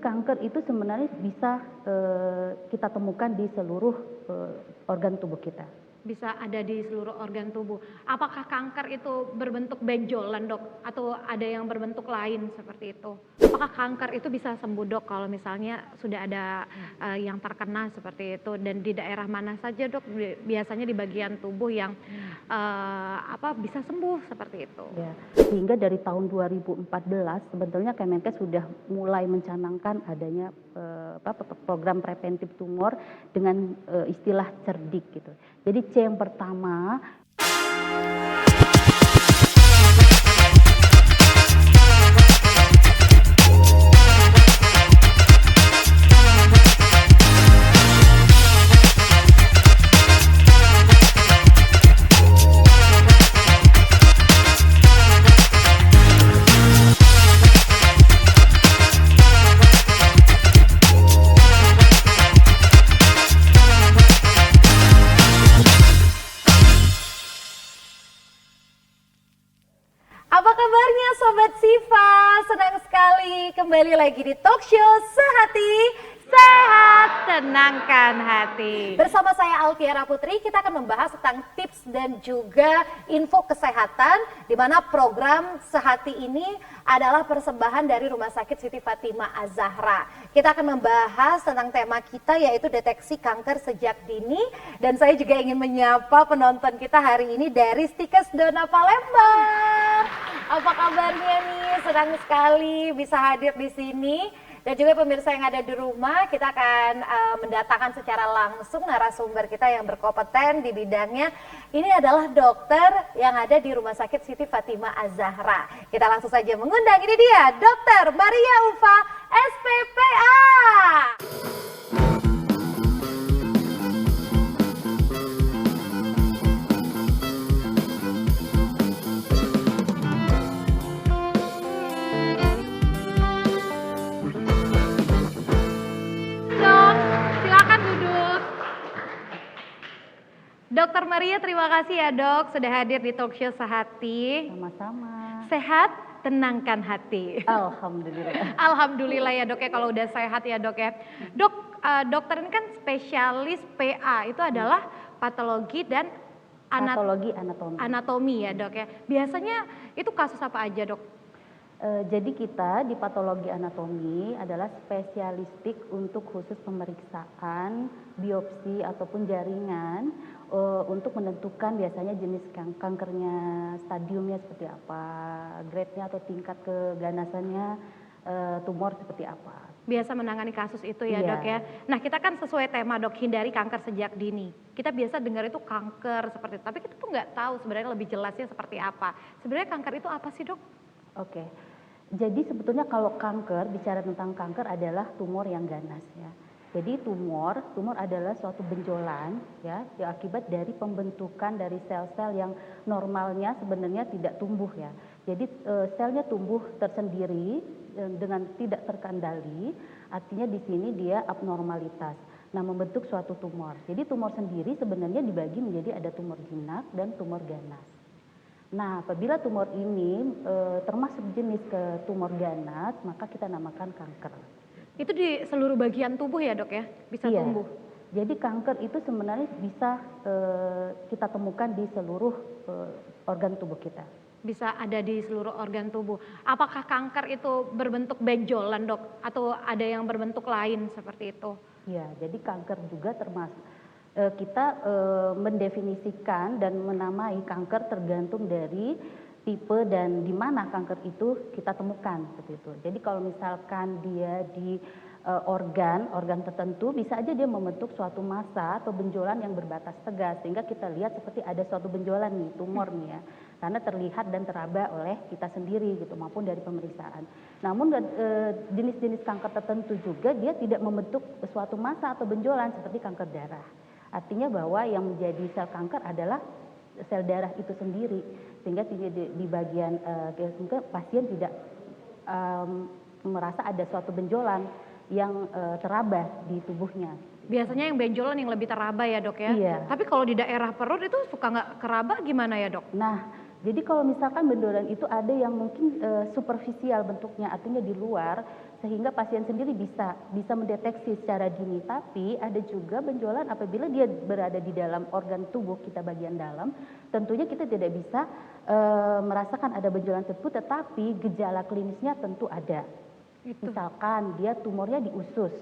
kanker itu sebenarnya bisa kita temukan di seluruh organ tubuh kita. Bisa ada di seluruh organ tubuh. Apakah kanker itu berbentuk benjolan, Dok? Atau ada yang berbentuk lain seperti itu? Apakah kanker itu bisa sembuh, Dok, kalau misalnya sudah ada yang terkena seperti itu, dan di daerah mana saja, Dok? Biasanya di bagian tubuh yang bisa sembuh seperti itu. Ya, sehingga dari tahun 2014 sebetulnya Kemenkes sudah mulai mencanangkan adanya program preventif tumor dengan istilah cerdik gitu. Jadi C yang pertama, Apa kabarnya Sobat Siva? Senang sekali kembali lagi di talk show Sehati Sehat, tenangkan hati. bersama saya Altiara Putri. Kita akan membahas tentang tips dan juga info kesehatan, di mana program Sehati ini adalah persembahan dari Rumah Sakit Siti Fatimah Az-Zahra. Kita akan membahas tentang tema kita, yaitu deteksi kanker sejak dini. Dan saya juga ingin menyapa penonton kita hari ini dari Stikes Dona Palembang. Apa kabarnya nih? Senang sekali bisa hadir di sini. Dan juga pemirsa yang ada di rumah, kita akan mendatangkan secara langsung narasumber kita yang berkompeten di bidangnya. Ini adalah dokter yang ada di Rumah Sakit Siti Fatimah Az-Zahra. Kita langsung saja mengundang, ini dia Dr. Maria Ulfa, SPPA. Dok, silakan duduk. Dokter Maria, terima kasih ya, Dok, sudah hadir di talk show Sehati. sama-sama. Sehat, tenangkan hati. Alhamdulillah. Alhamdulillah ya, Dok, ya, kalau udah sehat ya, Dok, ya. Dok, dokter ini kan spesialis PA, itu adalah patologi dan Patologi anatomi. anatomi ya, Dok, ya. Biasanya itu kasus apa aja, Dok? Jadi kita di patologi anatomi adalah spesialistik untuk khusus pemeriksaan biopsi ataupun jaringan untuk menentukan biasanya jenis kankernya, stadiumnya seperti apa, grade-nya atau tingkat keganasannya, tumor seperti apa. Biasa menangani kasus itu ya, Iya. Dok, ya. Nah, kita kan sesuai tema, Dok, hindari kanker sejak dini. Kita biasa dengar itu kanker seperti itu, tapi kita tuh nggak tahu sebenarnya lebih jelasnya seperti apa. Sebenarnya kanker itu apa sih, Dok? Oke, jadi sebetulnya kalau kanker, bicara tentang kanker adalah tumor yang ganas ya. Jadi tumor adalah suatu benjolan ya, yang akibat dari pembentukan dari sel-sel yang normalnya sebenarnya tidak tumbuh ya. Jadi selnya tumbuh tersendiri dengan tidak terkendali, artinya di sini dia abnormalitas. Nah, membentuk suatu tumor. Jadi tumor sendiri sebenarnya dibagi menjadi ada tumor jinak dan tumor ganas. Nah, apabila tumor ini termasuk jenis ke tumor ganas, maka kita namakan kanker. Itu di seluruh bagian tubuh ya, Dok, ya? Bisa Iya. tumbuh. Jadi kanker itu sebenarnya bisa kita temukan di seluruh organ tubuh kita. Bisa ada di seluruh organ tubuh. Apakah kanker itu berbentuk benjolan, Dok? Atau ada yang berbentuk lain seperti itu? Iya, jadi kanker juga termasuk kita mendefinisikan dan menamai kanker tergantung dari tipe dan di mana kanker itu kita temukan seperti itu. Jadi kalau misalkan dia di organ tertentu, bisa aja dia membentuk suatu massa atau benjolan yang berbatas tegas, sehingga kita lihat seperti ada suatu benjolan nih, tumor nih ya, karena terlihat dan teraba oleh kita sendiri gitu maupun dari pemeriksaan. Namun jenis-jenis kanker tertentu juga dia tidak membentuk suatu massa atau benjolan seperti kanker darah. Artinya bahwa yang menjadi sel kanker adalah sel darah itu sendiri, sehingga di bagian mungkin pasien tidak merasa ada suatu benjolan yang teraba di tubuhnya. Biasanya yang benjolan yang lebih teraba ya, Dok, ya? Iya. Tapi kalau di daerah perut itu suka nggak keraba gimana ya, Dok? Nah, Jadi kalau misalkan benjolan itu ada yang mungkin superficial bentuknya, artinya di luar, sehingga pasien sendiri bisa mendeteksi secara dini. Tapi ada juga benjolan apabila dia berada di dalam organ tubuh kita bagian dalam, tentunya kita tidak bisa merasakan ada benjolan tersebut, tetapi gejala klinisnya tentu ada. Itu. Misalkan dia tumornya di usus,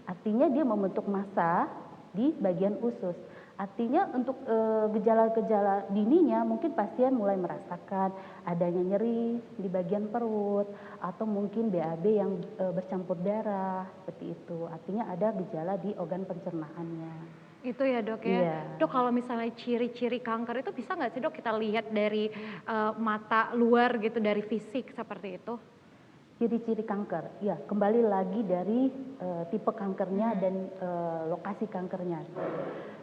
artinya dia membentuk massa di bagian usus. Artinya untuk gejala-gejala dininya mungkin pasien mulai merasakan adanya nyeri di bagian perut atau mungkin BAB yang bercampur darah seperti itu. Artinya ada gejala di organ pencernaannya. Itu ya dok ya. Iya. Dok kalau misalnya ciri-ciri kanker itu bisa nggak sih dok kita lihat dari mata luar gitu, dari fisik seperti itu? Ciri-ciri kanker, ya kembali lagi dari tipe kankernya dan lokasi kankernya.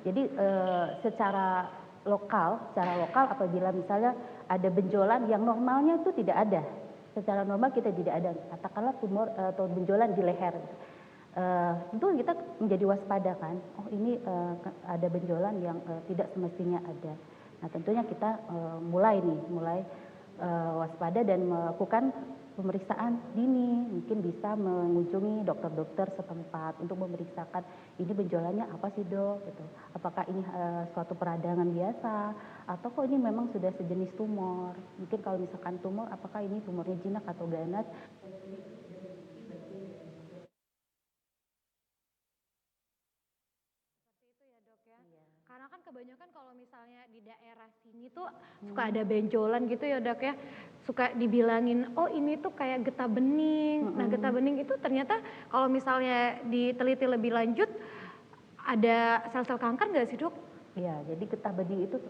Jadi secara lokal apabila misalnya ada benjolan yang normalnya itu tidak ada, secara normal kita tidak ada, katakanlah tumor atau benjolan di leher, itu kita menjadi waspada kan, oh ini ada benjolan yang tidak semestinya ada. Nah tentunya kita mulai waspada dan melakukan pemeriksaan dini, mungkin bisa mengunjungi dokter-dokter setempat untuk memeriksakan ini benjolannya apa sih dok, gitu. Apakah ini suatu peradangan biasa atau kok ini memang sudah sejenis tumor. Mungkin kalau misalkan tumor, apakah ini tumornya jinak atau ganas. Karena kan kebanyakan kalau misalnya di daerah sini tuh suka ada benjolan gitu ya dok ya, suka dibilangin oh ini tuh kayak getah bening. Nah getah bening itu ternyata kalau misalnya diteliti lebih lanjut ada sel-sel kanker nggak sih dok? Iya, jadi getah bening itu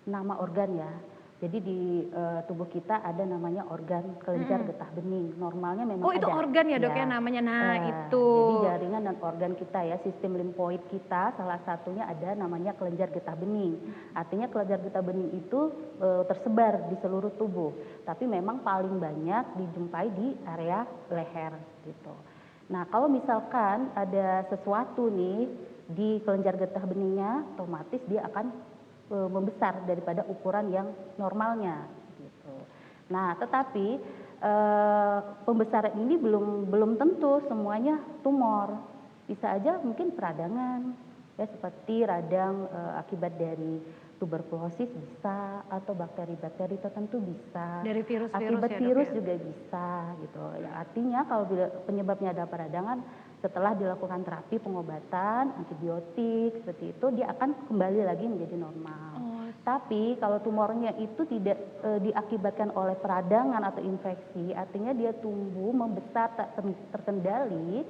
nama organ ya. Jadi di tubuh kita ada namanya organ kelenjar getah bening. Normalnya memang Oh itu ada. organ ya dok ya namanya, nah itu. Jadi jaringan dan organ kita ya, sistem limfoid kita salah satunya ada namanya kelenjar getah bening. Artinya kelenjar getah bening itu tersebar di seluruh tubuh. Tapi memang paling banyak dijumpai di area leher gitu. Nah kalau misalkan ada sesuatu nih di kelenjar getah beningnya, otomatis dia akan membesar daripada ukuran yang normalnya gitu. Nah, tetapi pembesaran ini belum tentu semuanya tumor. Bisa aja mungkin peradangan ya seperti radang akibat dari tuberkulosis bisa atau bakteri-bakteri tertentu bisa. Dari virus-virus akibat ya, virus dok, ya? juga bisa gitu. Ya, artinya kalau penyebabnya ada peradangan setelah dilakukan terapi pengobatan, antibiotik, seperti itu dia akan kembali lagi menjadi normal. Tapi kalau tumornya itu tidak diakibatkan oleh peradangan atau infeksi, artinya dia tumbuh membesar tak terkendali,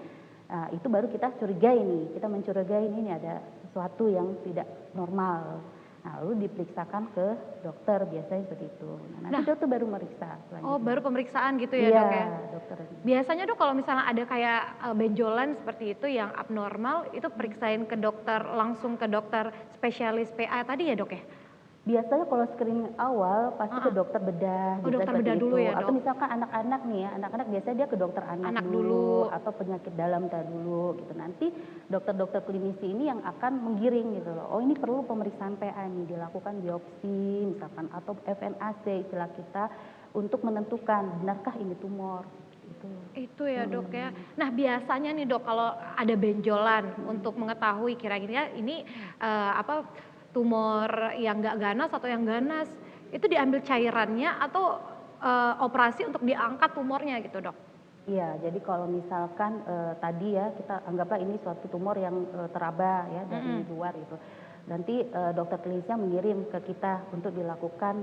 nah, itu baru kita curigai nih, kita mencurigai ini ada sesuatu yang tidak normal. Nah, lalu diperiksakan ke dokter biasanya seperti itu. Nah, nanti dokter baru meriksa selanjutnya. Oh baru pemeriksaan gitu ya iya, dok ya? Dokter. Biasanya dok kalau misalnya ada kayak benjolan seperti itu yang abnormal, itu periksain ke dokter, langsung ke dokter spesialis PA tadi ya dok ya? Biasanya kalau screening awal pasti ke dokter bedah, Oh, dokter bedah dulu ya, Atau dok? misalkan anak-anak nih ya, anak-anak biasanya dia ke dokter anak dulu atau penyakit dalam dulu gitu. Nanti dokter-dokter klinisi ini yang akan menggiring gitu loh. Oh ini perlu pemeriksaan PA nih, dilakukan biopsi misalkan atau FNAC istilah kita untuk menentukan benarkah ini tumor. Itu ya dok ya. Nah biasanya nih dok kalau ada benjolan untuk mengetahui kira-kira ini tumor yang nggak ganas atau yang ganas, itu diambil cairannya atau operasi untuk diangkat tumornya gitu dok? Iya, jadi kalau misalkan tadi ya kita anggaplah ini suatu tumor yang teraba ya dari luar itu. Nanti dokter klinisnya mengirim ke kita untuk dilakukan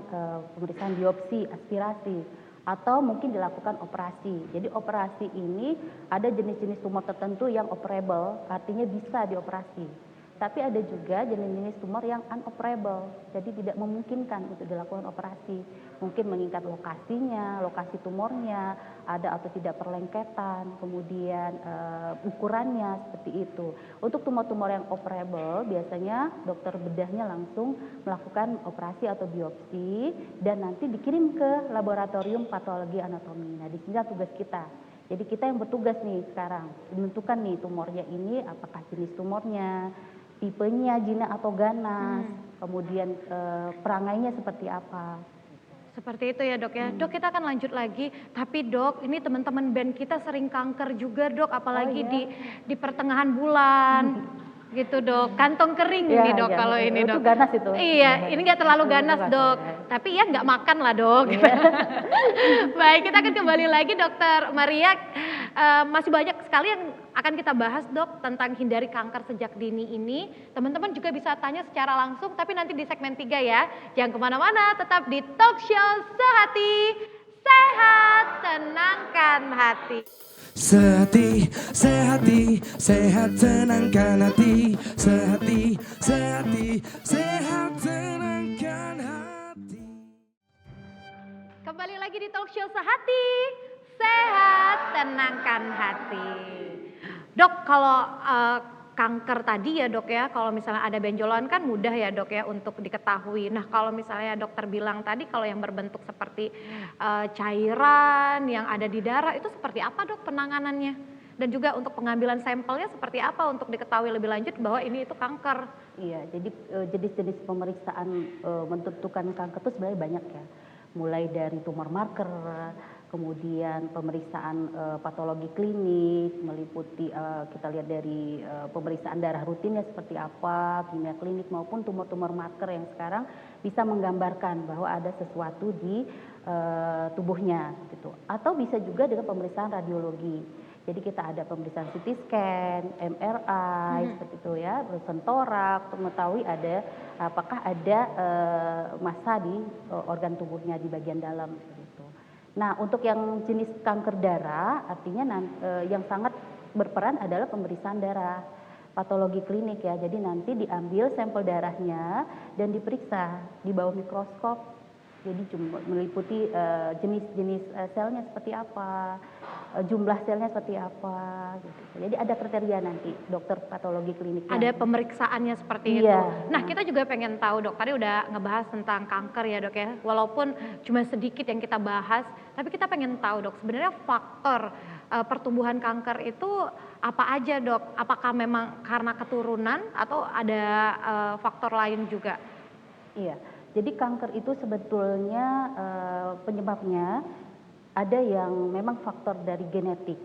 pemeriksaan biopsi, aspirasi, atau mungkin dilakukan operasi. Jadi operasi ini ada jenis-jenis tumor tertentu yang operable, artinya bisa dioperasi. Tapi ada juga jenis-jenis tumor yang unoperable, jadi tidak memungkinkan untuk dilakukan operasi. Mungkin mengingat lokasinya, lokasi tumornya, ada atau tidak perlengketan, kemudian ukurannya seperti itu. Untuk tumor-tumor yang operable, biasanya dokter bedahnya langsung melakukan operasi atau biopsi dan nanti dikirim ke laboratorium patologi anatomi. Nah, di sini tugas kita. Jadi kita yang bertugas nih sekarang menentukan nih tumornya ini apakah jenis tumornya, tipenya jinak atau ganas, kemudian perangainya seperti apa. Seperti itu ya dok ya. Dok kita akan lanjut lagi, tapi dok ini teman-teman band kita sering kanker juga dok, apalagi iya? di pertengahan bulan. Gitu dok, kantong kering Iya, ini dok iya, kalau ini itu dok. ganas itu. Iya, ini nggak terlalu ganas dok, tapi ya nggak makan lah dok. Baik, kita akan kembali lagi dokter Maria. Masih banyak sekali yang akan kita bahas dok tentang hindari kanker sejak dini ini. Teman-teman juga bisa tanya secara langsung, tapi nanti di segmen 3 ya. Jangan kemana-mana, tetap di Talk Show Sehati, sehat, tenangkan hati. Sehati, sehati, sehat tenangkan hati. Sehati, sehati, sehat tenangkan hati. Kembali lagi di Talk Show Sehati, sehat tenangkan hati. Dok, kalau kanker tadi ya dok ya, kalau misalnya ada benjolan kan mudah ya dok ya untuk diketahui. Nah kalau misalnya dokter bilang tadi kalau yang berbentuk seperti cairan yang ada di darah itu seperti apa dok penanganannya? Dan juga untuk pengambilan sampelnya seperti apa untuk diketahui lebih lanjut bahwa ini itu kanker? Iya, jadi jenis-jenis pemeriksaan menentukan kanker itu sebenarnya banyak ya. Mulai dari tumor marker, kemudian pemeriksaan patologi klinik, meliputi kita lihat dari pemeriksaan darah rutinnya seperti apa, kimia klinik maupun tumor-tumor marker yang sekarang bisa menggambarkan bahwa ada sesuatu di tubuhnya gitu. Atau bisa juga dengan pemeriksaan radiologi. Jadi kita ada pemeriksaan CT scan, MRI seperti itu ya, pemeriksaan torak untuk mengetahui ada apakah ada massa di organ tubuhnya di bagian dalam seperti itu. Nah, untuk yang jenis kanker darah artinya yang sangat berperan adalah pemeriksaan darah. Patologi klinik ya. Jadi nanti diambil sampel darahnya dan diperiksa di bawah mikroskop. Jadi meliputi jenis-jenis selnya seperti apa, jumlah selnya seperti apa gitu. Jadi ada kriteria nanti dokter patologi kliniknya. Ada pemeriksaannya seperti Iya. itu. Nah kita juga pengen tahu dok, tadi udah ngebahas tentang kanker ya dok ya. Walaupun cuma sedikit yang kita bahas, tapi kita pengen tahu dok sebenarnya faktor pertumbuhan kanker itu apa aja dok? Apakah memang karena keturunan atau ada faktor lain juga? Iya. Jadi kanker itu sebetulnya penyebabnya ada yang memang faktor dari genetik.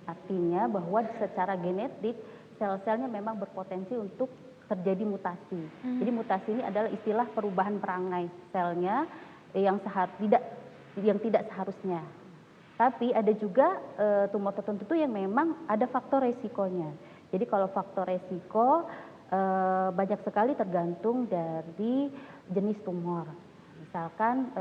Artinya bahwa secara genetik sel-selnya memang berpotensi untuk terjadi mutasi. Jadi mutasi ini adalah istilah perubahan perangai selnya yang tidak seharusnya. Tapi ada juga tumor tertentu yang memang ada faktor resikonya. Jadi kalau faktor resiko banyak sekali tergantung dari jenis tumor. Misalkan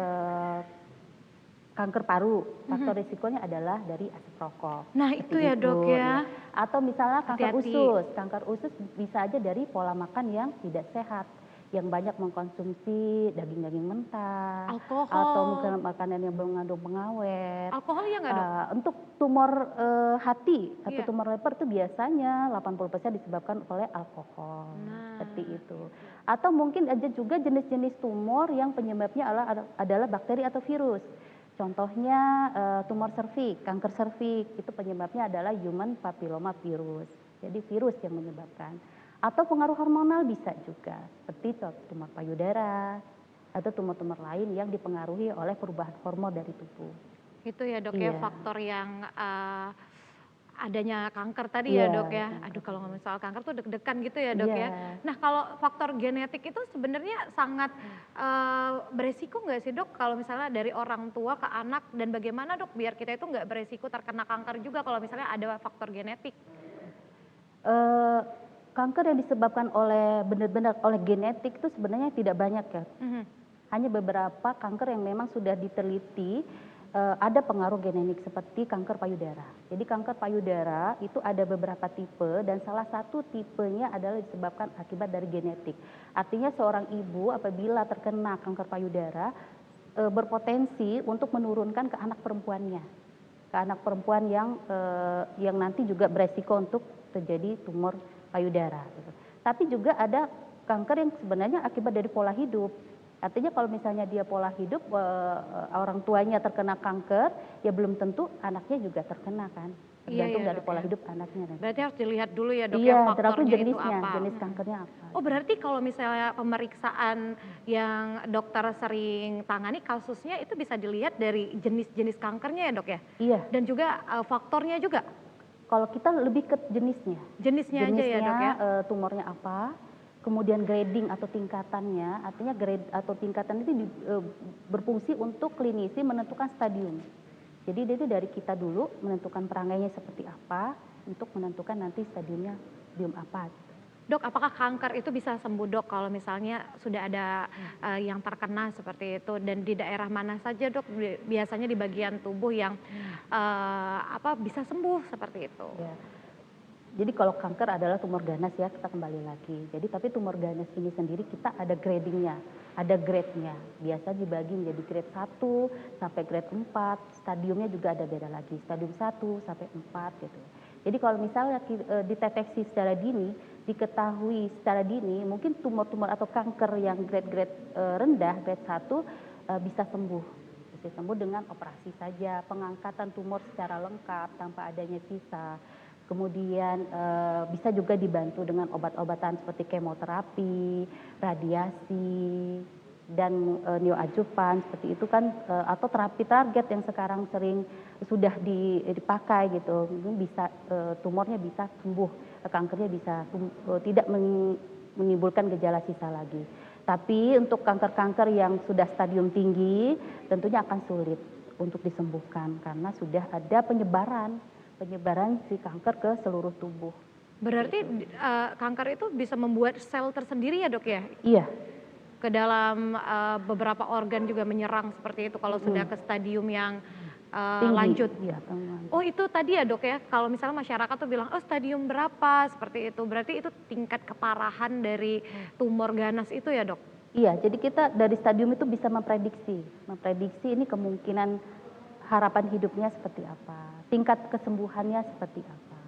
kanker paru, faktor risikonya adalah dari asap rokok. Nah itu ya dok ya. Atau misalnya kanker Hati-hati. usus. Kanker usus bisa aja dari pola makan yang tidak sehat, yang banyak mengkonsumsi daging-daging mentah, Alkohol. atau mungkin makanan yang mengandung pengawet. Alkohol ya nggak dok? Untuk tumor hati atau Iya. tumor lever itu biasanya 80% disebabkan oleh alkohol. Nah. Seperti itu. Atau mungkin ada juga jenis-jenis tumor yang penyebabnya adalah bakteri atau virus. Contohnya tumor serviks, kanker serviks itu penyebabnya adalah human papilloma virus. Jadi virus yang menyebabkan. Atau pengaruh hormonal bisa juga, seperti tumor payudara atau tumor-tumor lain yang dipengaruhi oleh perubahan hormon dari tubuh. Itu ya dok ya Iya. faktor yang adanya kanker tadi ya Iya, dok ya. kanker. Aduh kalau ngomongin soal kanker tuh deg-degan gitu ya dok ya. Iya. Nah kalau faktor genetik itu sebenarnya sangat beresiko nggak sih dok kalau misalnya dari orang tua ke anak, dan bagaimana dok biar kita itu nggak beresiko terkena kanker juga kalau misalnya ada faktor genetik? Kanker yang disebabkan oleh benar-benar oleh genetik itu sebenarnya tidak banyak ya. Hanya beberapa kanker yang memang sudah diteliti ada pengaruh genetik seperti kanker payudara. Jadi kanker payudara itu ada beberapa tipe dan salah satu tipenya adalah disebabkan akibat dari genetik. Artinya seorang ibu apabila terkena kanker payudara berpotensi untuk menurunkan ke anak perempuannya. Ke anak perempuan yang nanti juga beresiko untuk terjadi tumor payudara. Gitu. Tapi juga ada kanker yang sebenarnya akibat dari pola hidup. Artinya kalau misalnya dia pola hidup orang tuanya terkena kanker, ya belum tentu anaknya juga terkena kan. Iya, tergantung iya, dari Dok, pola ya. hidup anaknya nanti. Berarti harus dilihat dulu ya dok ya Iya, tergantung faktornya itu jenisnya, apa. jenis kankernya apa. Oh berarti kalau misalnya pemeriksaan yang dokter sering tangani kasusnya itu bisa dilihat dari jenis-jenis kankernya ya dok ya? Iya, Dan juga faktornya juga, kalau kita lebih ke jenisnya. jenisnya aja ya dok ya? Tumornya apa, kemudian grading atau tingkatannya, artinya grade atau tingkatan itu berfungsi untuk klinisi menentukan stadium. Jadi itu dari kita dulu menentukan perangainya seperti apa untuk menentukan nanti stadiumnya apa. Dok, apakah kanker itu bisa sembuh dok kalau misalnya sudah ada yang terkena seperti itu dan di daerah mana saja dok biasanya di bagian tubuh yang bisa sembuh seperti itu? Ya. Jadi kalau kanker adalah tumor ganas ya, kita kembali lagi. Jadi tapi tumor ganas ini sendiri kita ada gradingnya, ada grade-nya. Biasa dibagi menjadi grade 1 sampai grade 4, stadiumnya juga ada beda lagi, stadium 1 sampai 4 gitu. Jadi kalau misalnya dideteksi secara dini, diketahui secara dini, mungkin tumor-tumor atau kanker yang grade-grade rendah, grade 1 bisa sembuh. Bisa sembuh dengan operasi saja, pengangkatan tumor secara lengkap tanpa adanya sisa. Kemudian bisa juga dibantu dengan obat-obatan seperti kemoterapi, radiasi, dan neoadjuvan seperti itu kan, atau terapi target yang sekarang sering sudah dipakai gitu, bisa tumornya bisa sembuh, kankernya bisa tidak menimbulkan gejala sisa lagi. Tapi untuk kanker-kanker yang sudah stadium tinggi tentunya akan sulit untuk disembuhkan karena sudah ada penyebaran si kanker ke seluruh tubuh. Berarti kanker itu bisa membuat sel tersendiri ya dok ya? Iya. Ke dalam beberapa organ juga menyerang seperti itu kalau sudah ke stadium yang Tinggi. lanjut. Iya, Oh itu tadi ya dok ya, kalau misalnya masyarakat tuh bilang, oh stadium berapa seperti itu, berarti itu tingkat keparahan dari tumor ganas itu ya dok? Iya, jadi kita dari stadium itu bisa memprediksi ini kemungkinan harapan hidupnya seperti apa, tingkat kesembuhannya seperti apa.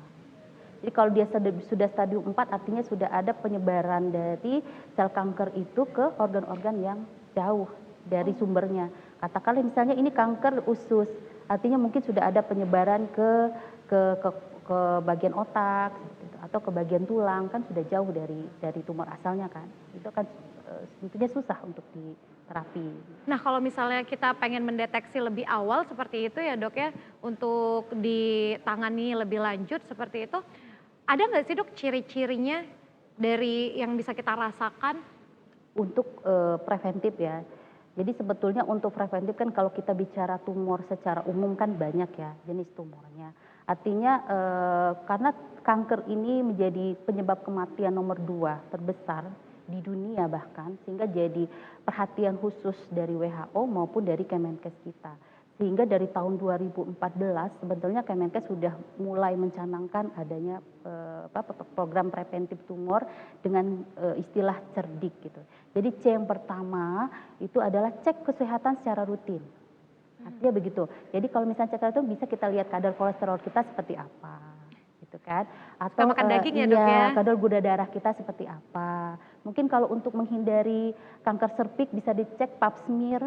Jadi kalau dia sudah stadium 4 artinya sudah ada penyebaran dari sel kanker itu ke organ-organ yang jauh dari sumbernya. Katakanlah misalnya ini kanker usus, artinya mungkin sudah ada penyebaran ke bagian otak atau ke bagian tulang, kan sudah jauh dari tumor asalnya kan. Itu kan tentunya susah untuk diterapi. Nah kalau misalnya kita pengen mendeteksi lebih awal seperti itu ya dok ya, untuk ditangani lebih lanjut seperti itu, ada nggak sih dok ciri-cirinya dari yang bisa kita rasakan? Untuk preventif ya. Jadi sebetulnya untuk preventif kan kalau kita bicara tumor secara umum kan banyak ya jenis tumornya. Artinya karena kanker ini menjadi penyebab kematian nomor 2 terbesar di dunia bahkan, sehingga jadi perhatian khusus dari WHO maupun dari Kemenkes kita. Sehingga dari tahun 2014 sebetulnya Kemenkes sudah mulai mencanangkan adanya program preventif tumor dengan istilah cerdik gitu. Jadi C yang pertama itu adalah cek kesehatan secara rutin. Artinya begitu. Jadi kalau misalnya cek itu bisa kita lihat kadar kolesterol kita seperti apa, gitu kan? Atau makan daging ya dok ya? kadar gula darah kita seperti apa. Mungkin kalau untuk menghindari kanker serviks bisa dicek pap smear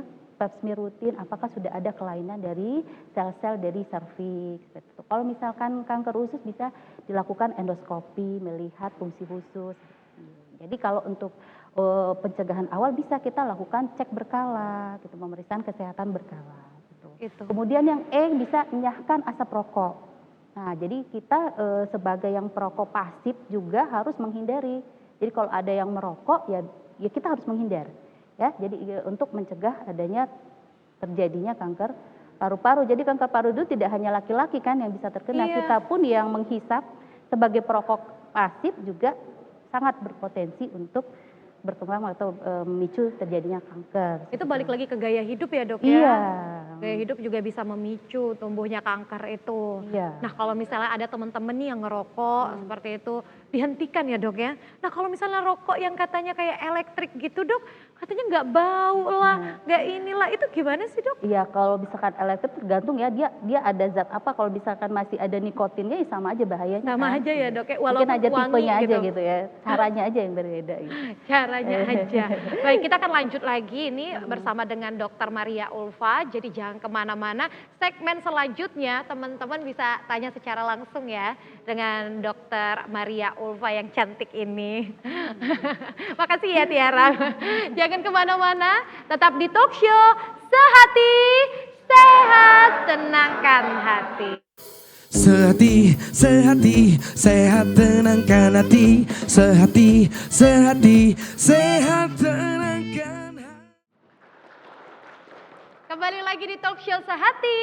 rutin apakah sudah ada kelainan dari sel-sel dari serviks. Kalau misalkan kanker usus bisa dilakukan endoskopi melihat fungsi usus. Jadi kalau untuk pencegahan awal bisa kita lakukan cek berkala, gitu, pemeriksaan kesehatan berkala. Gitu. Kemudian yang E bisa menyahkan asap rokok. Nah, jadi kita sebagai yang perokok pasif juga harus menghindari. Jadi kalau ada yang merokok ya kita harus menghindar. Ya, jadi untuk mencegah adanya terjadinya kanker paru-paru. Jadi kanker paru itu tidak hanya laki-laki kan yang bisa terkena, kita pun yang menghisap sebagai perokok pasif juga sangat berpotensi untuk berkembang atau memicu terjadinya kanker. Itu balik lagi ke gaya hidup ya dok ya? Iya. Gaya hidup juga bisa memicu tumbuhnya kanker itu. Iya. Nah kalau misalnya ada teman-teman nih yang ngerokok seperti itu, dihentikan ya dok ya? Nah kalau misalnya rokok yang katanya kayak elektrik gitu dok, katanya nggak bau lah, nggak inilah, itu gimana sih dok? Iya, kalau misalkan elektrik tergantung ya dia ada zat apa. Kalau misalkan masih ada nikotinnya ya sama aja bahayanya. Sama kan? aja ya dok ya, Mungkin walaupun aja wangi tipenya aja gitu. gitu ya, caranya aja yang berbeda gitu. Caranya aja. Baik, kita akan lanjut lagi ini bersama dengan Dr. Maria Ulfa. Jadi jangan yang kemana-mana. Segmen selanjutnya teman-teman bisa tanya secara langsung ya dengan Dokter Maria Ulfa yang cantik ini. Makasih ya Tiara. Jangan kemana-mana, tetap di talk show Sehati Sehat Tenangkan Hati. Sehati, sehati, sehat tenangkan hati. Sehati, sehati, sehat tenangkan hati. Kembali lagi di talk show Sehati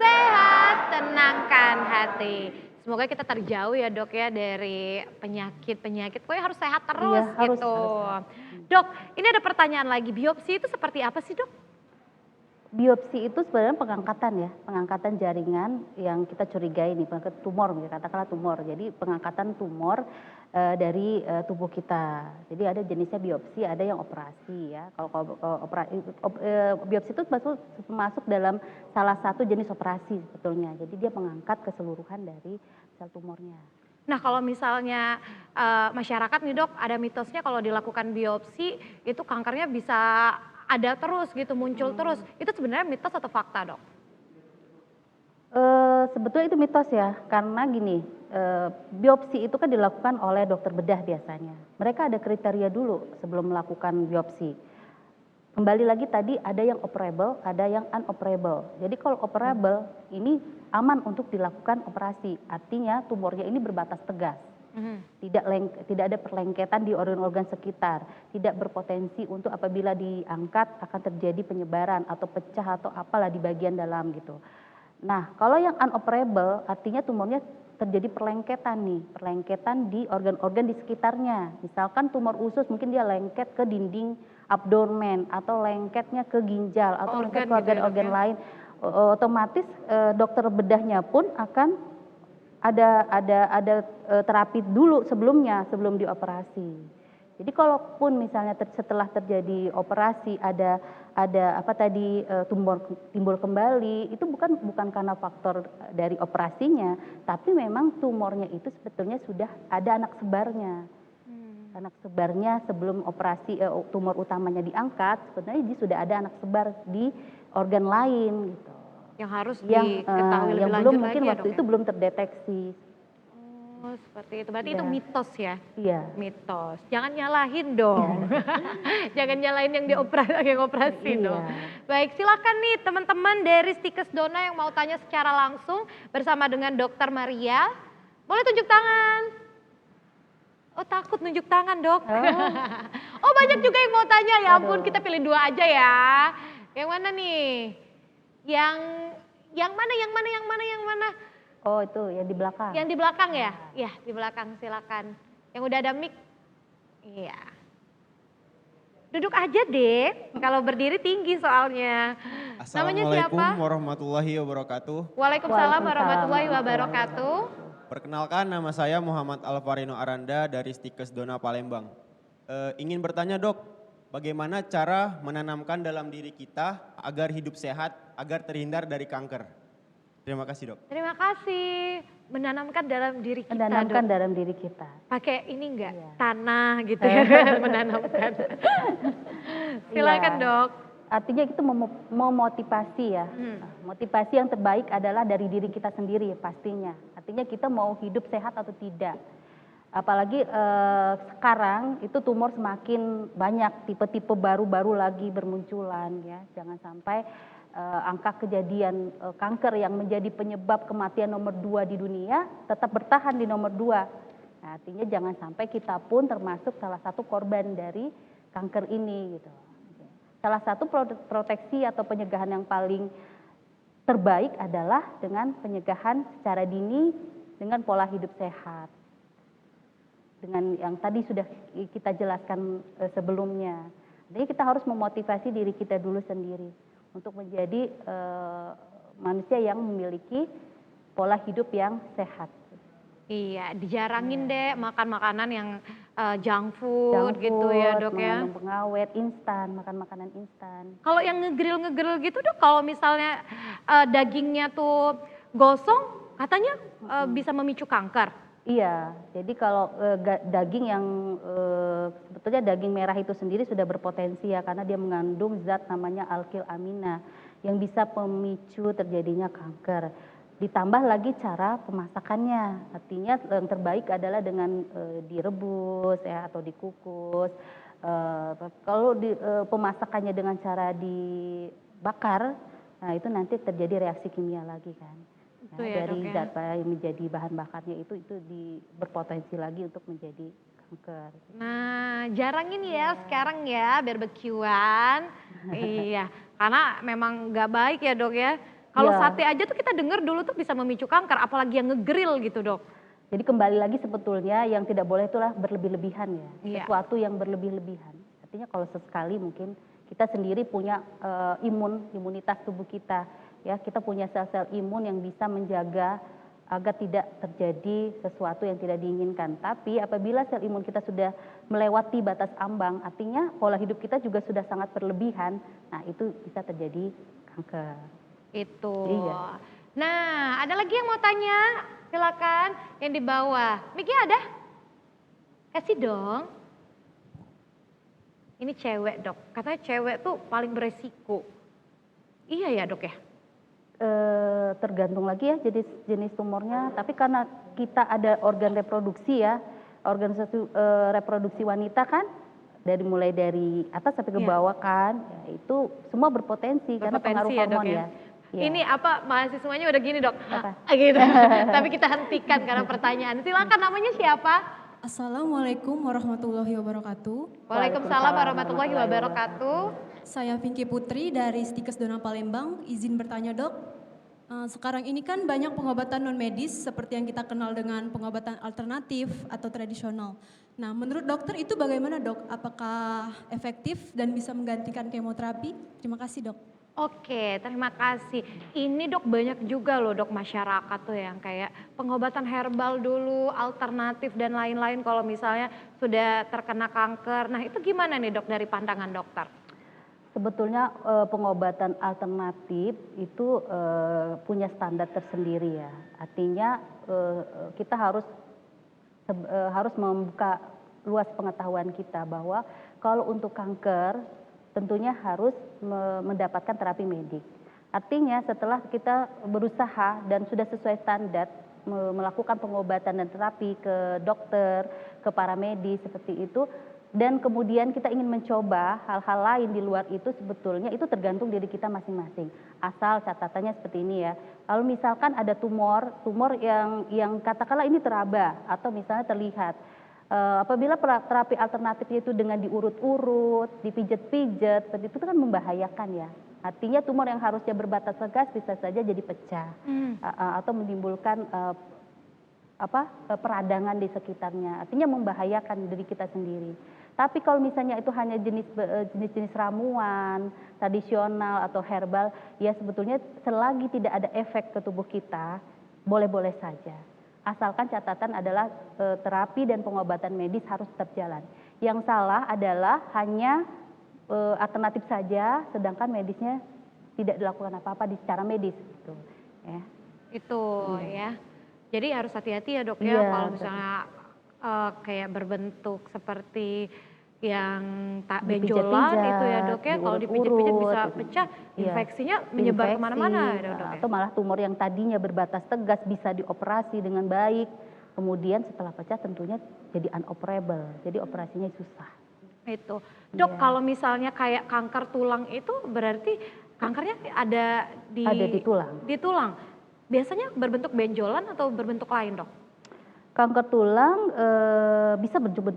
Sehat Tenangkan Hati. Semoga kita terjauh ya dok ya dari penyakit-penyakit. Pokoknya harus sehat terus Iya, harus gitu. sehat. Dok, ini ada pertanyaan lagi. Biopsi itu seperti apa sih dok? Biopsi itu sebenarnya pengangkatan ya, pengangkatan jaringan yang kita curigai nih, tumor, katakanlah tumor. Jadi pengangkatan tumor dari tubuh kita. Jadi ada jenisnya biopsi, ada yang operasi ya. Kalau biopsi itu masuk dalam salah satu jenis operasi sebetulnya. Jadi dia mengangkat keseluruhan dari sel tumornya. Nah kalau misalnya masyarakat nih dok, ada mitosnya kalau dilakukan biopsi itu kankernya bisa ada terus gitu, muncul terus. Itu sebenarnya mitos atau fakta dok? Sebetulnya itu mitos ya, karena gini, biopsi itu kan dilakukan oleh dokter bedah biasanya. Mereka ada kriteria dulu sebelum melakukan biopsi. Kembali lagi tadi ada yang operable, ada yang unoperable. Jadi kalau operable ini aman untuk dilakukan operasi, artinya tumornya ini berbatas tegas. Tidak ada perlengketan di organ-organ sekitar, tidak berpotensi untuk apabila diangkat akan terjadi penyebaran atau pecah atau apalah di bagian dalam gitu. Nah, kalau yang unoperable artinya tumornya terjadi perlengketan di organ-organ di sekitarnya. Misalkan tumor usus mungkin dia lengket ke dinding abdomen atau lengketnya ke ginjal atau lengket ke organ-organ lain. Otomatis dokter bedahnya pun akan ada terapi dulu sebelumnya sebelum dioperasi. Jadi kalaupun misalnya setelah terjadi operasi ada tumor timbul kembali, itu bukan karena faktor dari operasinya, tapi memang tumornya itu sebetulnya sudah ada anak sebarnya. Anak sebarnya sebelum operasi tumor utamanya diangkat, sebenarnya dia sudah ada anak sebar di organ lain gitu. Yang harus diketahui lebih lanjut belum mungkin lagi ya waktu dok itu ya? belum terdeteksi. Oh seperti itu, berarti Iya. itu mitos ya? Iya. Mitos, jangan nyalahin dong. Jangan nyalahin yang operasi Iya. dong. Baik, silakan nih teman-teman dari Stikes Dona yang mau tanya secara langsung bersama dengan Dokter Maria. Boleh tunjuk tangan. Oh takut nunjuk tangan dok. Oh banyak juga yang mau tanya, ya ampun Aduh. kita pilih 2 aja ya. Yang mana nih? Yang mana? Oh itu yang di belakang. Yang di belakang ya? Iya di belakang silakan. Yang udah ada mic. Iya. Duduk aja deh, kalau berdiri tinggi soalnya. Namanya siapa? Assalamualaikum warahmatullahi wabarakatuh. Waalaikumsalam warahmatullahi wabarakatuh. Perkenalkan nama saya Muhammad Alvarino Aranda dari Stikes Dona Palembang. Ingin bertanya dok, bagaimana cara menanamkan dalam diri kita agar hidup sehat, agar terhindar dari kanker? Terima kasih dok. Terima kasih. Menanamkan dalam diri kita Menanamkan dok. dalam diri kita. Pakai ini enggak? Iya. Tanah gitu ya kan? Menanamkan. Silakan Iya. dok. Artinya itu memotivasi ya. Motivasi yang terbaik adalah dari diri kita sendiri pastinya. Artinya kita mau hidup sehat atau tidak. Apalagi sekarang itu tumor semakin banyak, tipe-tipe baru-baru lagi bermunculan ya. Jangan sampai angka kejadian kanker yang menjadi penyebab kematian nomor 2 di dunia tetap bertahan di nomor 2. Nah, artinya jangan sampai kita pun termasuk salah satu korban dari kanker ini gitu. Salah satu proteksi atau pencegahan yang paling terbaik adalah dengan pencegahan secara dini dengan pola hidup sehat. Dengan yang tadi sudah kita jelaskan sebelumnya. Jadi kita harus memotivasi diri kita dulu sendiri untuk menjadi manusia yang memiliki pola hidup yang sehat. Iya, dijarangin deh makan makanan yang junk food gitu ya dok ya. Mengandung pengawet, instan, makan makanan instan. Kalau yang nge-grill gitu dok, kalau misalnya dagingnya tuh gosong, katanya bisa memicu kanker. Iya, jadi kalau daging yang sebetulnya daging merah itu sendiri sudah berpotensi ya karena dia mengandung zat namanya alkylamina yang bisa pemicu terjadinya kanker. Ditambah lagi cara pemasakannya, artinya yang terbaik adalah dengan direbus ya atau dikukus. Kalau pemasakannya dengan cara dibakar, nah itu nanti terjadi reaksi kimia lagi kan. Itu Nah, ya, dari Dok, ya. zat yang menjadi bahan bakarnya itu berpotensi lagi untuk menjadi kanker. Nah, jarang ini ya sekarang ya barbekyuan. Iya, karena memang nggak baik ya dok ya. Kalau Iya. sate aja tuh kita dengar dulu tuh bisa memicu kanker, apalagi yang ngegrill gitu dok. Jadi kembali lagi sebetulnya yang tidak boleh itulah berlebih-lebihan ya. Iya. Sesuatu yang berlebih-lebihan. Artinya kalau sesekali mungkin kita sendiri punya imunitas tubuh kita ya, kita punya sel-sel imun yang bisa menjaga agar tidak terjadi sesuatu yang tidak diinginkan. Tapi apabila sel imun kita sudah melewati batas ambang, artinya pola hidup kita juga sudah sangat berlebihan, nah itu bisa terjadi kanker. Itu. Iya. Nah, ada lagi yang mau tanya? Silakan yang di bawah. Miki ada? Kasih dong. Ini cewek dok, katanya cewek tuh paling beresiko. Iya ya dok ya? Tergantung lagi ya jenis tumornya, tapi karena kita ada organ reproduksi ya, reproduksi wanita kan, mulai dari atas sampai ke Iya. bawah kan, ya itu semua berpotensi karena pengaruh Berpotensi ya, Dok, hormon ya. ya. Iya. Ini apa mahasiswanya udah gini dok? Apa? Gitu. Tapi kita hentikan karena pertanyaan. Silakan namanya siapa? Assalamualaikum warahmatullahi wabarakatuh. Waalaikumsalam warahmatullahi wabarakatuh. Saya Pinky Putri dari Stikes Dona Palembang. Izin bertanya dok, sekarang ini kan banyak pengobatan non medis seperti yang kita kenal dengan pengobatan alternatif atau tradisional. Nah menurut dokter itu bagaimana dok? Apakah efektif dan bisa menggantikan kemoterapi? Terima kasih dok. Oke, terima kasih. Ini dok banyak juga loh dok masyarakat tuh yang kayak pengobatan herbal dulu, alternatif dan lain-lain kalau misalnya sudah terkena kanker. Nah itu gimana nih dok dari pandangan dokter? Sebetulnya pengobatan alternatif itu punya standar tersendiri ya. Artinya kita harus membuka luas pengetahuan kita bahwa kalau untuk kanker tentunya harus mendapatkan terapi medik. Artinya setelah kita berusaha dan sudah sesuai standar melakukan pengobatan dan terapi ke dokter, ke para medis seperti itu, dan kemudian kita ingin mencoba hal-hal lain di luar itu, sebetulnya itu tergantung diri kita masing-masing. Asal catatannya seperti ini ya. Lalu misalkan ada tumor yang katakanlah ini teraba atau misalnya terlihat. Apabila terapi alternatifnya itu dengan diurut-urut, dipijat-pijat, seperti itu kan membahayakan ya. Artinya tumor yang harusnya berbatas tegas bisa saja jadi pecah atau menimbulkan peradangan di sekitarnya. Artinya membahayakan diri kita sendiri. Tapi kalau misalnya itu hanya jenis-jenis ramuan, tradisional atau herbal, ya sebetulnya selagi tidak ada efek ke tubuh kita, boleh-boleh saja. Asalkan catatan adalah terapi dan pengobatan medis harus tetap jalan. Yang salah adalah hanya alternatif saja, sedangkan medisnya tidak dilakukan apa-apa secara medis. Gitu, ya. Itu ya. Jadi harus hati-hati ya dok ya Iya, kalau misalnya kayak berbentuk seperti yang tak benjolan Dipijat-pijat, itu ya dok ya, kalau dipijat-pijat bisa diurut-urut, pecah, iya. infeksinya menyebar Infeksi, kemana-mana ya dok ya. atau malah tumor yang tadinya berbatas tegas bisa dioperasi dengan baik, kemudian setelah pecah tentunya jadi unoperable, jadi operasinya susah. Itu dok Iya. kalau misalnya kayak kanker tulang itu berarti kankernya ada Ada di tulang. Di tulang. Biasanya berbentuk benjolan atau berbentuk lain dok? Kanker tulang bisa berbentuk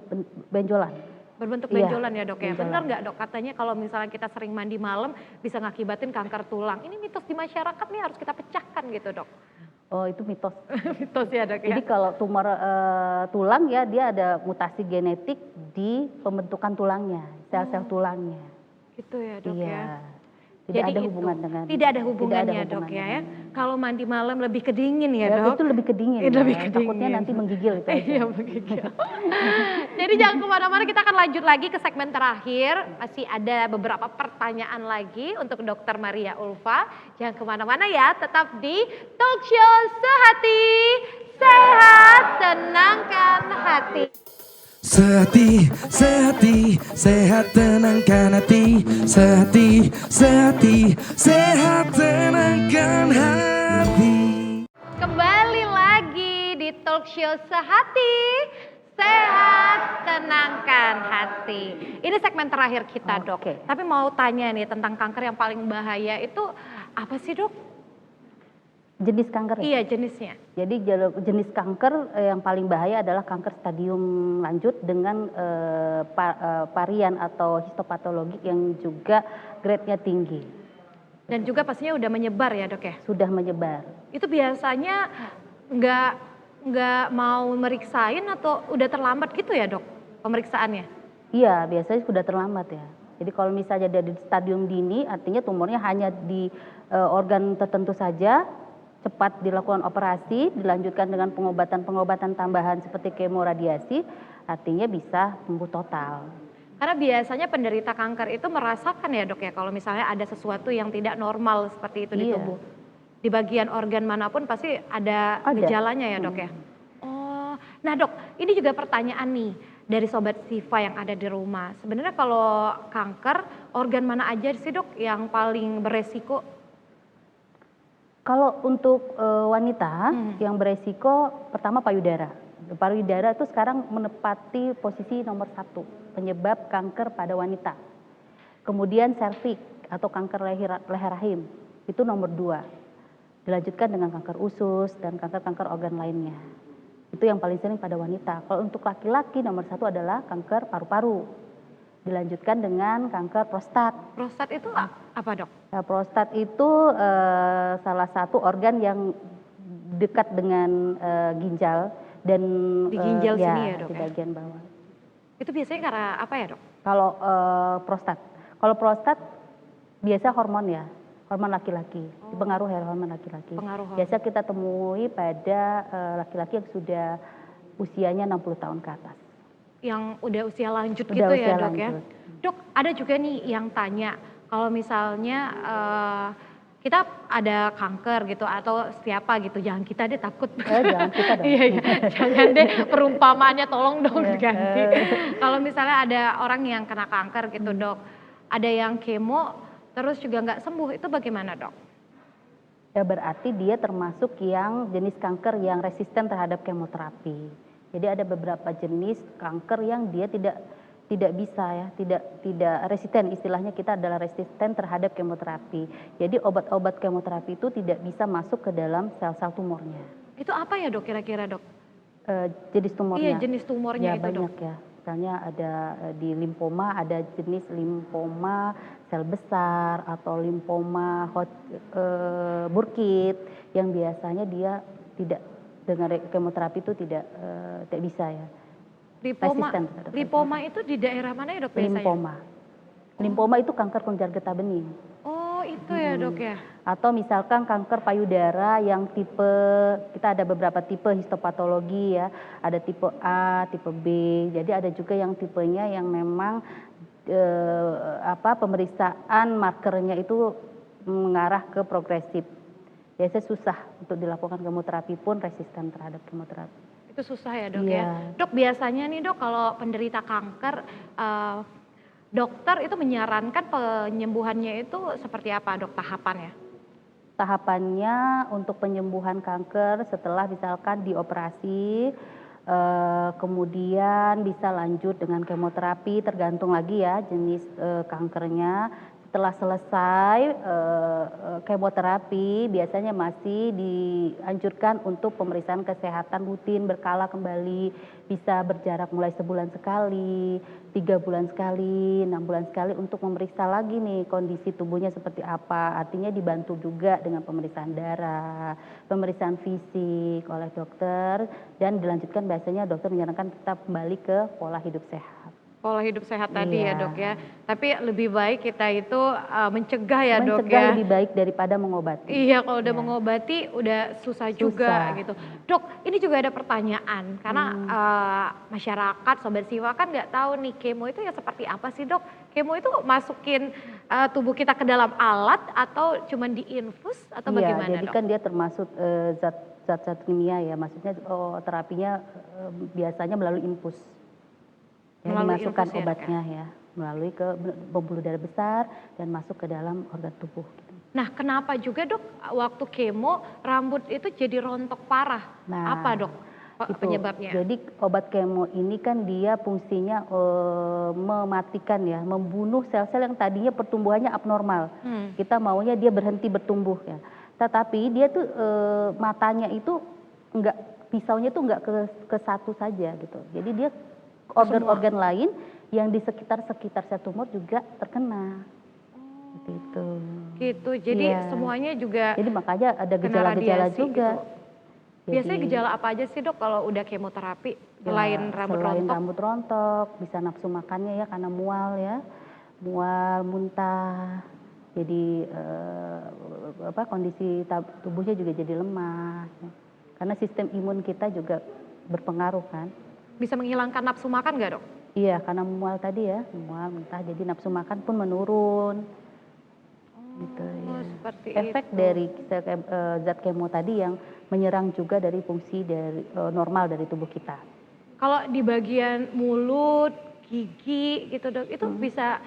benjolan. Berbentuk Iya, benjolan ya dok ya. benjolan. Benar nggak dok katanya kalau misalnya kita sering mandi malam bisa ngakibatin kanker tulang. Ini mitos di masyarakat nih harus kita pecahkan gitu dok. Oh itu mitos. Mitos ya dok ya. Jadi kalau tumor tulang ya dia ada mutasi genetik di pembentukan tulangnya, sel-sel tulangnya. Gitu ya dok Iya. ya. Tidak Jadi ada itu, hubungan dengan tidak ada hubungannya hubungan dok ya. dengan- Kalau mandi malam lebih kedingin ya, Ya, dok. itu lebih kedingin. Lebih ya. kedingin. Takutnya nanti menggigil itu aja. Iya menggigil. Jadi jangan kemana-mana, kita akan lanjut lagi ke segmen terakhir. Masih ada beberapa pertanyaan lagi untuk Dokter Maria Ulfa. Jangan kemana-mana ya, tetap di Talk Show Sehati, Sehat, Tenangkan Hati. Sehati, sehati, sehat tenangkan hati. Sehati, sehati, sehat tenangkan hati. Kembali lagi di talk show Sehati, Sehat Tenangkan Hati. Ini segmen terakhir kita, Dok. Oke. Tapi mau tanya nih tentang kanker yang paling bahaya itu apa sih, Dok? Jenis kanker ya? Iya, jenisnya. Jadi jenis kanker yang paling bahaya adalah kanker stadium lanjut dengan varian atau histopatologik yang juga grade-nya tinggi. Dan juga pastinya udah menyebar ya, Dok ya? Sudah menyebar. Itu biasanya nggak mau meriksain atau udah terlambat gitu ya, Dok, pemeriksaannya? Iya, biasanya sudah terlambat ya. Jadi kalau misalnya dari stadium dini, artinya tumornya hanya di organ tertentu saja, cepat dilakukan operasi, dilanjutkan dengan pengobatan-pengobatan tambahan seperti kemoradiasi, artinya bisa sembuh total. Karena biasanya penderita kanker itu merasakan ya, Dok ya, kalau misalnya ada sesuatu yang tidak normal seperti itu di Iya. tubuh. Di bagian organ manapun pasti ada gejalanya ya, Dok ya. Oh, nah Dok, ini juga pertanyaan nih dari Sobat Siva yang ada di rumah. Sebenarnya kalau kanker, organ mana aja sih, Dok, yang paling beresiko? Kalau untuk wanita yang beresiko, pertama payudara. Payudara itu sekarang menempati posisi nomor 1 penyebab kanker pada wanita. Kemudian serviks atau kanker leher rahim itu nomor 2. Dilanjutkan dengan kanker usus dan kanker-kanker organ lainnya. Itu yang paling sering pada wanita. Kalau untuk laki-laki nomor 1 adalah kanker paru-paru. Dilanjutkan dengan kanker prostat. Prostat itu apa, Dok? Nah, prostat itu salah satu organ yang dekat dengan ginjal dan Di ginjal sini ya, Dok, di ya? bagian bawah. Itu biasanya karena apa ya, Dok? Kalau prostat biasa hormon ya, hormon laki-laki, dipengaruhi oleh hormon laki-laki. Pengaruh hormon. Biasa kita temui pada laki-laki yang sudah usianya 60 tahun ke atas. Yang udah usia lanjut Udah gitu ya, usia Dok ya? lanjut. Dok, ada juga nih yang tanya kalau misalnya kita ada kanker gitu atau siapa gitu, jangan kita deh takut. Jangan kita dong. Iya, iya. Jangan deh perumpamaannya tolong dong Iya. diganti. Kalau misalnya ada orang yang kena kanker gitu, Dok, ada yang kemo terus juga nggak sembuh, itu bagaimana, Dok? Ya berarti dia termasuk yang jenis kanker yang resisten terhadap kemoterapi. Jadi ada beberapa jenis kanker yang dia tidak bisa ya, tidak resisten, istilahnya kita adalah resisten terhadap kemoterapi. Jadi obat-obat kemoterapi itu tidak bisa masuk ke dalam sel-sel tumornya. Itu apa ya, Dok, kira-kira, Dok? Jenis tumornya. Iya, jenis tumornya Ya itu, Dok. banyak ya. Misalnya ada di limfoma, ada jenis limfoma sel besar atau limfoma Burkitt yang biasanya dia tidak dengan kemoterapi itu tidak bisa ya. Resisten terhadap Lipoma itu di daerah mana ya, Dok, biasanya? Limfoma itu kanker kelenjar getah bening. Oh, itu ya, Dok ya. Atau misalkan kanker payudara yang tipe, kita ada beberapa tipe histopatologi ya, ada tipe A, tipe B. Jadi ada juga yang tipenya yang memang pemeriksaan markernya itu mengarah ke progresif. Biasanya susah untuk dilakukan kemoterapi pun resisten terhadap kemoterapi. Itu susah ya, Dok Iya. ya. Dok, biasanya nih, Dok, kalau penderita kanker dokter itu menyarankan penyembuhannya itu seperti apa, Dok, tahapannya? Tahapannya untuk penyembuhan kanker setelah misalkan dioperasi, kemudian bisa lanjut dengan kemoterapi, tergantung lagi ya jenis kankernya. Setelah selesai kemoterapi, biasanya masih dianjurkan untuk pemeriksaan kesehatan rutin berkala kembali, bisa berjarak mulai sebulan sekali, 3 bulan sekali, 6 bulan sekali untuk memeriksa lagi nih kondisi tubuhnya seperti apa. Artinya dibantu juga dengan pemeriksaan darah, pemeriksaan fisik oleh dokter, dan dilanjutkan biasanya dokter menyarankan kita kembali ke pola hidup sehat. Pola hidup sehat tadi ya, Iya. Dok ya. Tapi lebih baik kita itu mencegah ya, Dok Mencegah ya. lebih baik daripada mengobati. Iya, kalau udah Ya. mengobati udah susah juga Susah. gitu. Dok, ini juga ada pertanyaan karena masyarakat Sobat Siwa kan nggak tahu nih kemo itu ya seperti apa sih, Dok? Kemo itu masukin tubuh kita ke dalam alat atau cuman diinfus atau Iya, bagaimana, jadi Dok? kan dia termasuk zat-zat kimia ya, maksudnya terapinya biasanya melalui infus. Ya, Melalui dimasukkan infus ya, Dok, ya? obatnya ya, melalui ke pembuluh darah besar dan masuk ke dalam organ tubuh. Gitu. Nah, kenapa juga dok waktu kemo rambut itu jadi rontok parah? Nah, Apa dok itu. penyebabnya? Jadi obat kemo ini kan dia fungsinya mematikan ya, membunuh sel-sel yang tadinya pertumbuhannya abnormal. Kita maunya dia berhenti bertumbuh ya. Tetapi dia tuh matanya itu enggak, pisaunya tuh enggak ke satu saja gitu. Jadi dia organ-organ lain yang di sekitar sel tumor juga terkena. Seperti itu. Gitu, jadi Iya. semuanya juga Jadi makanya ada kena gejala-gejala radiasi juga. gitu. Biasanya Jadi, gejala apa aja sih dok kalau udah kemoterapi ya, selain rambut selain rontok? rambut rontok, bisa nafsu makannya ya karena mual ya, mual, muntah. Jadi kondisi tubuhnya juga jadi lemah. Ya. Karena sistem imun kita juga berpengaruh kan. Bisa menghilangkan nafsu makan nggak dok? Iya, karena mual tadi ya, mual, muntah, jadi nafsu makan pun menurun. Gitu Oh, ya. seperti Efek itu. dari zat kemo tadi yang menyerang juga dari fungsi dari normal dari tubuh kita. Kalau di bagian mulut, gigi gitu dok, itu bisa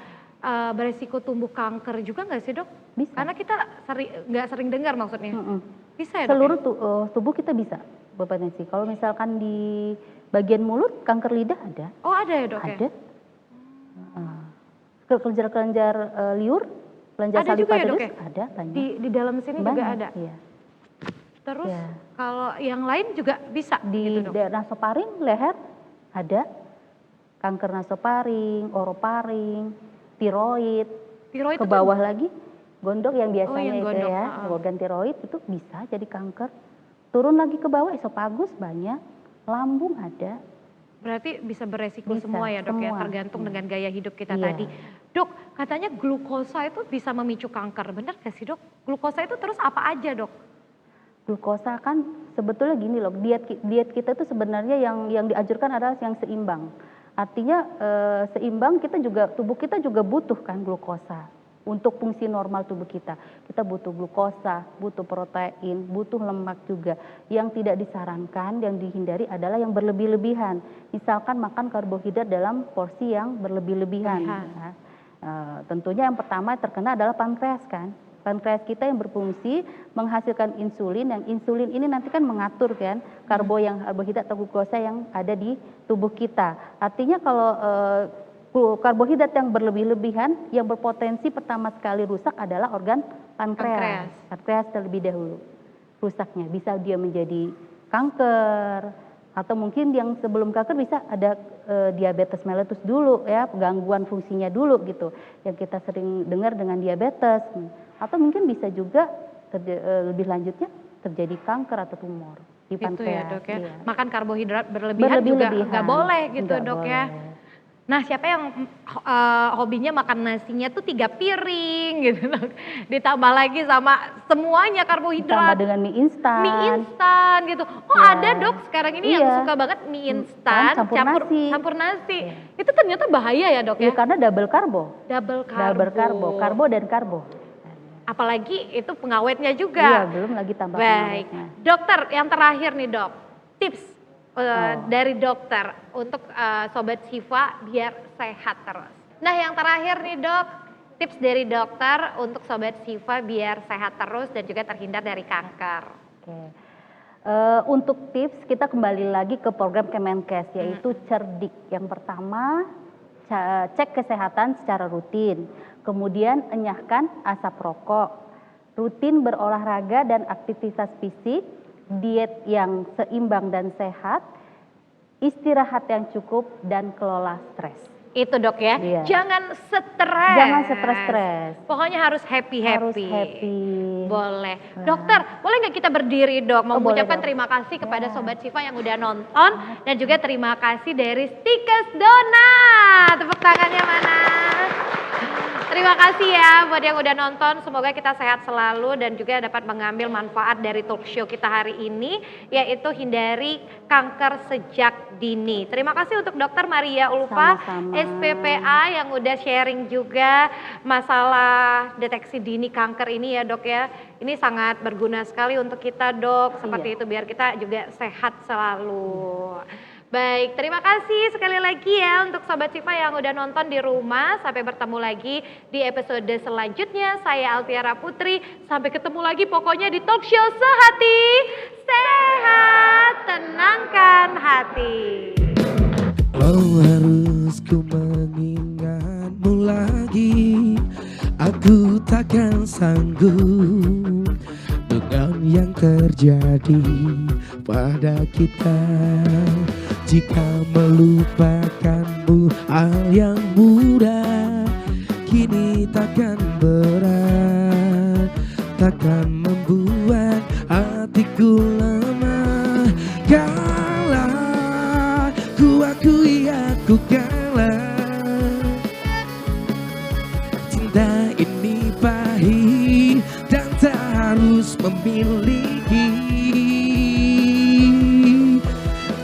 beresiko tumbuh kanker juga nggak sih dok? Bisa. Karena kita nggak sering dengar maksudnya. Mm-mm. Bisa ya dok? Seluruh tubuh kita bisa berpotensi. Kalau misalkan di bagian mulut, kanker lidah ada. Oh ada ya dok ya? Ada. Kelenjar-kelenjar liur, kelenjar Ada juga ya, salivarius Dok, ya? ada banyak. Di dalam sini juga Banyak, ada. Iya. Terus Ya. kalau yang lain juga bisa Di gitu dok? daerah nasoparing, leher ada kanker nasoparing, oroparing, tiroid. Tiroid Ke itu bawah lagi gondok yang biasanya yang itu gondok, ya, organ tiroid itu bisa jadi kanker. Turun lagi ke bawah esofagus banyak, lambung ada. berarti bisa beresiko Bisa, semua ya dok ya, semua. tergantung dengan gaya hidup kita Iya. tadi. Dok, katanya glukosa itu bisa memicu kanker, benar gak sih dok? Glukosa itu terus apa aja dok? Glukosa kan sebetulnya gini loh, diet kita tuh sebenarnya yang dianjurkan adalah yang seimbang. Artinya seimbang, kita juga, tubuh kita juga butuh kan glukosa untuk fungsi normal tubuh kita. Kita butuh glukosa, butuh protein, butuh lemak juga. Yang tidak disarankan, yang dihindari adalah yang berlebih-lebihan. Misalkan makan karbohidrat dalam porsi yang berlebih-lebihan. Ya. Tentunya yang pertama terkena adalah pankreas kan. Pankreas kita yang berfungsi menghasilkan insulin, yang insulin ini nanti kan mengatur kan karbohidrat atau glukosa yang ada di tubuh kita. Artinya kalau karbohidrat yang berlebih-lebihan yang berpotensi pertama sekali rusak adalah organ pankreas. Pankreas terlebih dahulu rusaknya. Bisa dia menjadi kanker atau mungkin yang sebelum kanker bisa ada diabetes mellitus dulu ya, gangguan fungsinya dulu gitu. Yang kita sering dengar dengan diabetes. Atau mungkin bisa juga lebih lanjutnya terjadi kanker atau tumor di Gitu ya pankreas. dok ya. Iya. Makan karbohidrat berlebihan juga nggak boleh gitu Nggak dok boleh. ya. Nah siapa yang hobinya makan nasinya tuh 3 piring gitu dok. Ditambah lagi sama semuanya Ditambah karbohidrat. dengan mie instan. Mie instan gitu. Oh Ya. ada dok sekarang ini yang Iya. suka banget mie instan campur nasi. Iya. Itu ternyata bahaya ya dok Iya, ya. karena double karbo. Double Karbo dan karbo. Apalagi itu pengawetnya juga. Iya, belum lagi tambah Baik, pengawetnya. dokter yang terakhir nih dok, tips dari dokter untuk Sobat Siva biar sehat terus. Nah yang terakhir nih dok, tips dari dokter untuk Sobat Siva biar sehat terus dan juga terhindar dari kanker. Oke. Untuk tips kita kembali lagi ke program Kemenkes yaitu Cerdik. Yang pertama cek kesehatan secara rutin, kemudian enyahkan asap rokok, rutin berolahraga dan aktivitas fisik, diet yang seimbang dan sehat, istirahat yang cukup dan kelola stres. Itu dok ya, Iya. jangan stres. Jangan stres-stres. Pokoknya harus happy. Harus happy. Boleh. Wah. Dokter, boleh nggak kita berdiri dok? Mau boleh mengucapkan dong. terima kasih kepada Ya. Sobat Siva yang udah nonton. Dan juga terima kasih dari Stikes Donat. Tepuk tangannya mana? Terima kasih ya buat yang udah nonton. Semoga kita sehat selalu dan juga dapat mengambil manfaat dari talk show kita hari ini, yaitu hindari kanker sejak dini. Terima kasih untuk Dokter Maria Ulfa, Sama-sama. SPPA yang udah sharing juga masalah deteksi dini kanker ini ya dok ya. Ini sangat berguna sekali untuk kita dok, seperti Iya. itu biar kita juga sehat selalu. Baik, terima kasih sekali lagi ya untuk Sobat Siva yang udah nonton di rumah. Sampai bertemu lagi di episode selanjutnya. Saya Alfiara Putri. Sampai ketemu lagi pokoknya di talk show Sehati. Sehat, tenangkan hati. Oh, harus ku mengingatmu lagi. Aku takkan sanggup dengan yang terjadi pada kita. Jika melupakanmu hal yang mudah, kini takkan berat, takkan membuat hatiku lemah. Kalah, ku akui aku kalah. Cinta ini pahit dan tak harus memiliki.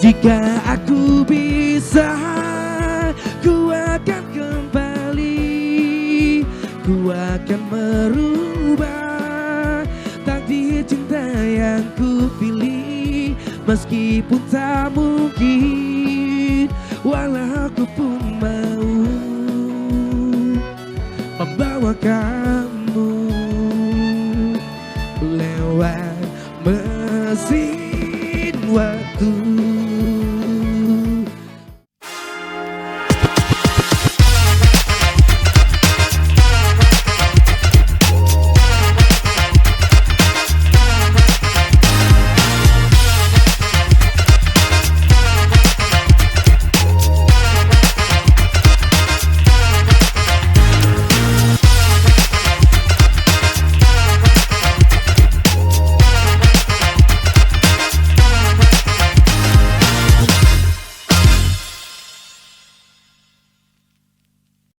Jika aku bisa, ku akan kembali, ku akan merubah takdir cinta yang ku pilih. Meskipun tak mungkin, walau aku pun mau membawa kamu